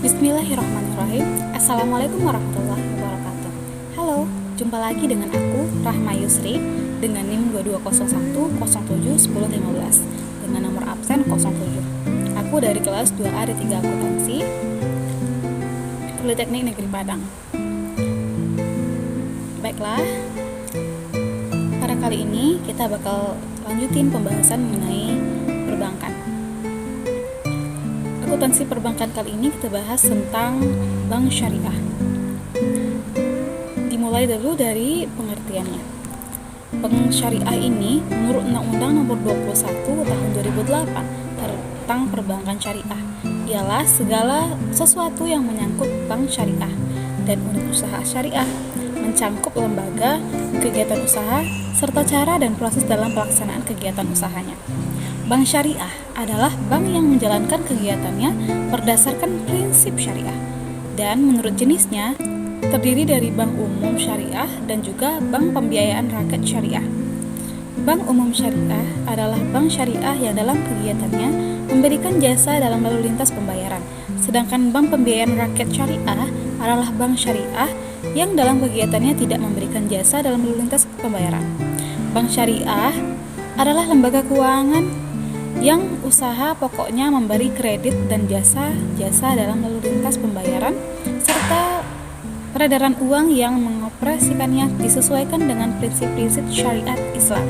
Bismillahirrahmanirrahim. Assalamualaikum warahmatullahi wabarakatuh. Halo, jumpa lagi dengan aku Rahma Yusri dengan NIM 2201071015 dengan nomor absen 07. Aku dari kelas 2A D3 Akuntansi Politeknik Negeri Padang. Baiklah, pada kali ini kita bakal lanjutin pembahasan mengenai perbankan. Akuntansi perbankan kali ini kita bahas tentang bank syariah. Dimulai dulu dari pengertiannya. Bank syariah ini menurut Undang-Undang Nomor 21 Tahun 2008 tentang perbankan syariah ialah segala sesuatu yang menyangkut bank syariah dan unit usaha syariah, mencangkup lembaga, kegiatan usaha, serta cara dan proses dalam pelaksanaan kegiatan usahanya. Bank syariah adalah bank yang menjalankan kegiatannya berdasarkan prinsip syariah dan menurut jenisnya terdiri dari bank umum syariah dan juga bank pembiayaan rakyat syariah. Bank umum syariah adalah bank syariah yang dalam kegiatannya memberikan jasa dalam lalu lintas pembayaran, sedangkan bank pembiayaan rakyat syariah adalah bank syariah yang dalam kegiatannya tidak memberikan jasa dalam lalu lintas pembayaran. Bank syariah adalah lembaga keuangan yang usaha pokoknya memberi kredit dan jasa dalam lalu lintas pembayaran serta peredaran uang yang mengoperasikannya disesuaikan dengan prinsip-prinsip syariat Islam.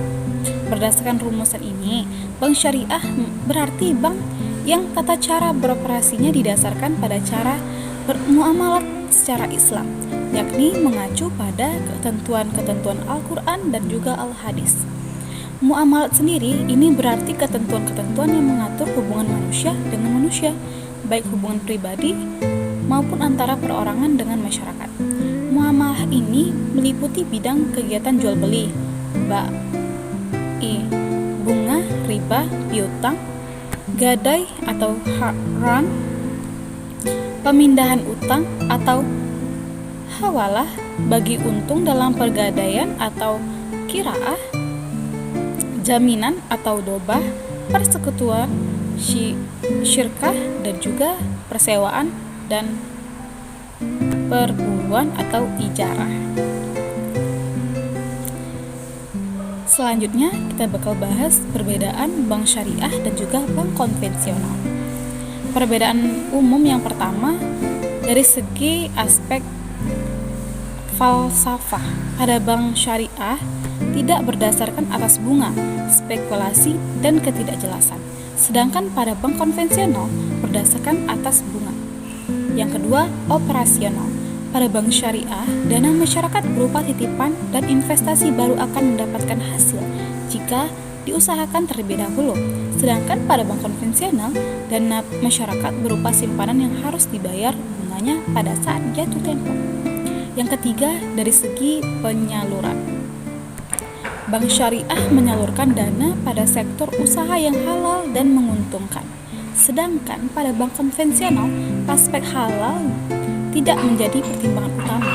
Berdasarkan rumusan ini, bank syariah berarti bank yang tata cara beroperasinya didasarkan pada cara bermuamalat secara Islam, yakni mengacu pada ketentuan-ketentuan Al-Quran dan juga Al-Hadis. Muamalat sendiri ini berarti ketentuan-ketentuan yang mengatur hubungan manusia dengan manusia, baik hubungan pribadi maupun antara perorangan dengan masyarakat. Muamalah ini meliputi bidang kegiatan jual beli, bunga, riba, piutang, gadai atau haram, pemindahan utang atau hawalah, bagi untung dalam pergadaian atau kiraah, jaminan atau dobah, persekutuan, syirkah, dan juga persewaan dan perburuan atau ijarah. Selanjutnya kita bakal bahas perbedaan bank syariah dan juga bank konvensional. Perbedaan umum yang pertama dari segi aspek falsafah. Pada bank syariah tidak berdasarkan atas bunga, spekulasi, dan ketidakjelasan. Sedangkan pada bank konvensional berdasarkan atas bunga. Yang kedua, operasional. Pada bank syariah, dana masyarakat berupa titipan dan investasi baru akan mendapatkan hasil jika diusahakan terlebih dahulu. Sedangkan pada bank konvensional, dana masyarakat berupa simpanan yang harus dibayar bunganya pada saat jatuh tempo. Yang ketiga, dari segi penyaluran. Bank syariah menyalurkan dana pada sektor usaha yang halal dan menguntungkan. Sedangkan pada bank konvensional, aspek halal tidak menjadi pertimbangan utama.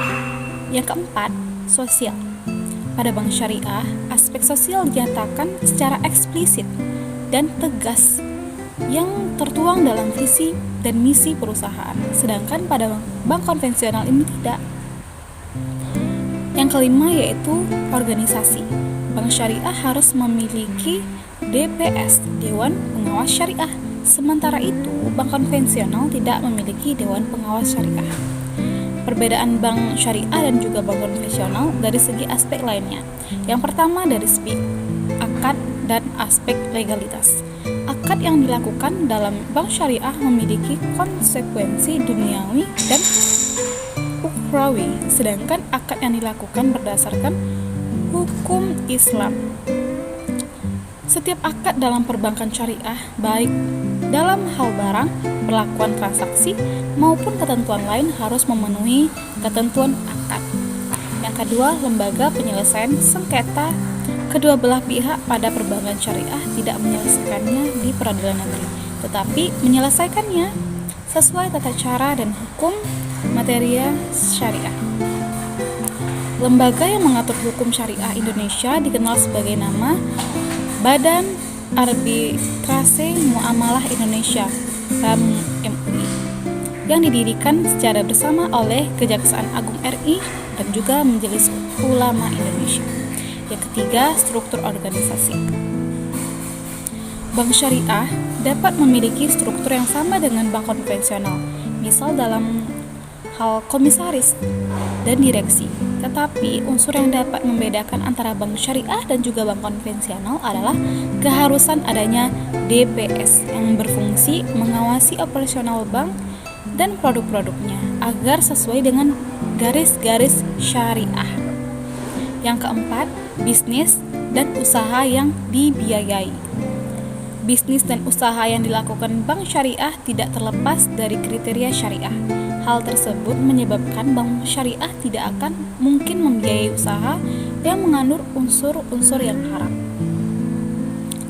Yang keempat, sosial. Pada bank syariah, aspek sosial dinyatakan secara eksplisit dan tegas yang tertuang dalam visi dan misi perusahaan. Sedangkan pada bank konvensional ini tidak. Yang kelima yaitu organisasi. Bank syariah harus memiliki DPS, Dewan Pengawas Syariah. Sementara itu, bank konvensional tidak memiliki Dewan Pengawas Syariah. Perbedaan bank syariah dan juga bank konvensional dari segi aspek lainnya. Yang pertama dari segi akad dan aspek legalitas. Akad yang dilakukan dalam bank syariah memiliki konsekuensi duniawi dan ukhrawi, sedangkan akad yang dilakukan berdasarkan hukum Islam. Setiap akad dalam perbankan syariah, baik dalam hal barang, perlakuan transaksi, maupun ketentuan lain harus memenuhi ketentuan akad. Yang kedua, lembaga penyelesaian sengketa. Kedua belah pihak pada perbankan syariah tidak menyelesaikannya di peradilan negeri, tetapi menyelesaikannya sesuai tata cara dan hukum materia syariah. Lembaga yang mengatur hukum syariah Indonesia dikenal sebagai nama Badan Arbitrase Muamalah Indonesia (BAMMUI). yang didirikan secara bersama oleh Kejaksaan Agung RI dan juga Majelis Ulama Indonesia. Yang ketiga, struktur organisasi. Bank syariah dapat memiliki struktur yang sama dengan bank konvensional, misal dalam hal komisaris dan direksi. Tetapi unsur yang dapat membedakan antara bank syariah dan juga bank konvensional adalah keharusan adanya DPS yang berfungsi mengawasi operasional bank dan produk-produknya agar sesuai dengan garis-garis syariah. Yang keempat, bisnis dan usaha yang dibiayai. Bisnis dan usaha yang dilakukan bank syariah tidak terlepas dari kriteria syariah. Hal tersebut menyebabkan bank syariah tidak akan mungkin membiayai usaha yang mengandung unsur-unsur yang haram.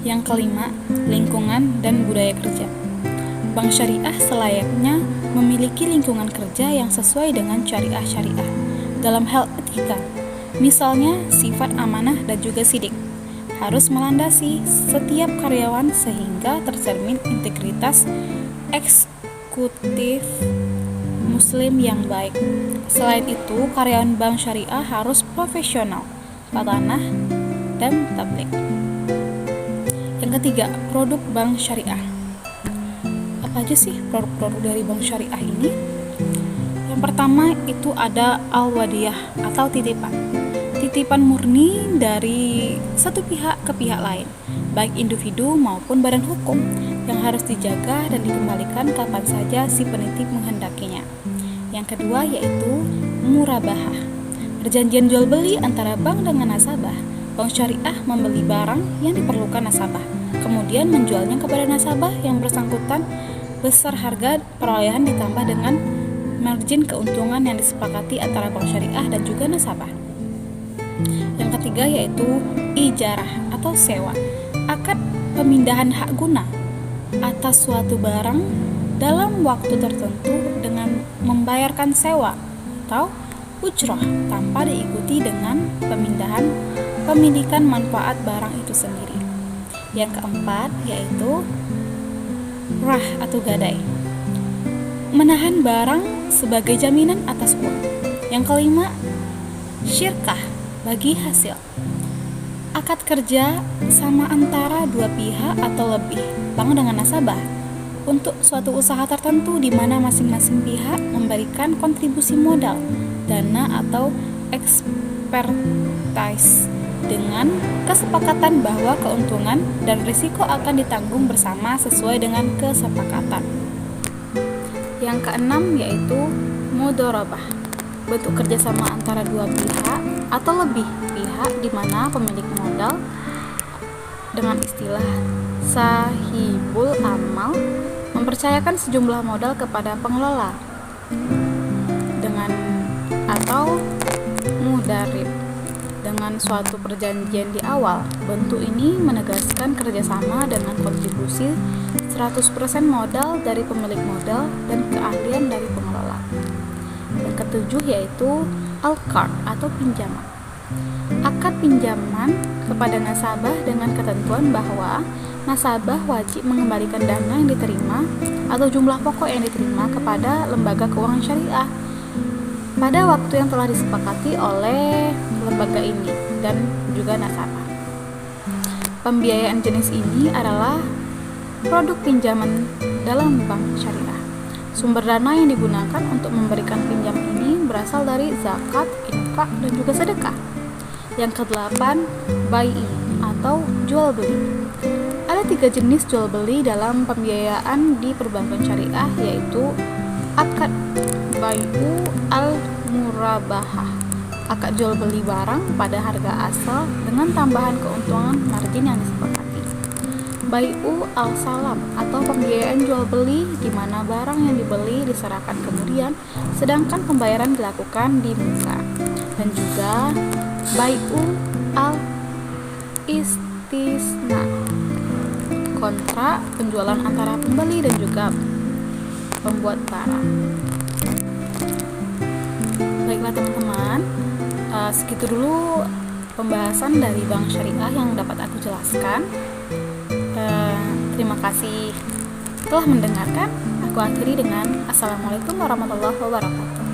Yang kelima, lingkungan dan budaya kerja. Bank syariah selayaknya memiliki lingkungan kerja yang sesuai dengan syariah dalam hal etika. Misalnya, sifat amanah dan juga sidik harus melandasi setiap karyawan sehingga tercermin integritas eksekutif muslim yang baik. Selain itu, karyawan bank syariah harus profesional, patanah, dan tabligh. Yang ketiga, produk bank syariah. Apa aja sih produk-produk dari bank syariah ini? Yang pertama itu ada al-wadiyah atau titipan. Titipan murni dari satu pihak ke pihak lain, baik individu maupun badan hukum, yang harus dijaga dan dikembalikan kapan saja si penitip menghendakinya. Yang kedua yaitu murabahah, perjanjian jual beli antara bank dengan nasabah. Bank syariah membeli barang yang diperlukan nasabah, kemudian menjualnya kepada nasabah yang bersangkutan besar harga perolehan ditambah dengan margin keuntungan yang disepakati antara bank syariah dan juga nasabah. Yang ketiga yaitu ijarah atau sewa, akad pemindahan hak guna atas suatu barang dalam waktu tertentu dengan membayarkan sewa atau ujroh tanpa diikuti dengan pemindahan pemilikan manfaat barang itu sendiri. Yang keempat yaitu rah atau gadai, menahan barang sebagai jaminan atas uang. Yang kelima, syirkah, bagi hasil, akad kerja sama antara dua pihak atau lebih, bank dengan nasabah, untuk suatu usaha tertentu di mana masing-masing pihak memberikan kontribusi modal, dana atau expertise dengan kesepakatan bahwa keuntungan dan risiko akan ditanggung bersama sesuai dengan kesepakatan. Yang keenam yaitu mudharabah, bentuk kerjasama antara dua pihak atau lebih pihak di mana pemilik modal dengan istilah sahibul amal mempercayakan sejumlah modal kepada pengelola dengan atau mudarib dengan suatu perjanjian di awal. Bentuk ini menegaskan kerjasama dengan kontribusi 100% modal dari pemilik modal dan keahlian dari pengelola. Yang ketujuh yaitu al-qard atau pinjaman, akad pinjaman kepada nasabah dengan ketentuan bahwa nasabah wajib mengembalikan dana yang diterima atau jumlah pokok yang diterima kepada lembaga keuangan syariah pada waktu yang telah disepakati oleh lembaga ini dan juga nasabah. Pembiayaan jenis ini adalah produk pinjaman dalam bank syariah. Sumber dana yang digunakan untuk memberikan pinjam ini berasal dari zakat, infak, dan juga sedekah. Yang kedelapan, bai'i atau jual beli. Ada 3 jenis jual beli dalam pembiayaan di perbankan syariah, yaitu akad bai'u al-murabahah, akad jual beli barang pada harga asal dengan tambahan keuntungan margin yang disepakati. Bai'u al-salam atau pembiayaan jual beli di mana barang yang dibeli diserahkan kemudian sedangkan pembayaran dilakukan di muka. Dan juga bai'u al-istisna, kontrak penjualan antara pembeli dan juga pembuat barang. Baiklah teman-teman, segitu dulu pembahasan dari bank syariah yang dapat aku jelaskan. Terima kasih telah mendengarkan. Aku Aku akhiri dengan Assalamualaikum warahmatullahi wabarakatuh.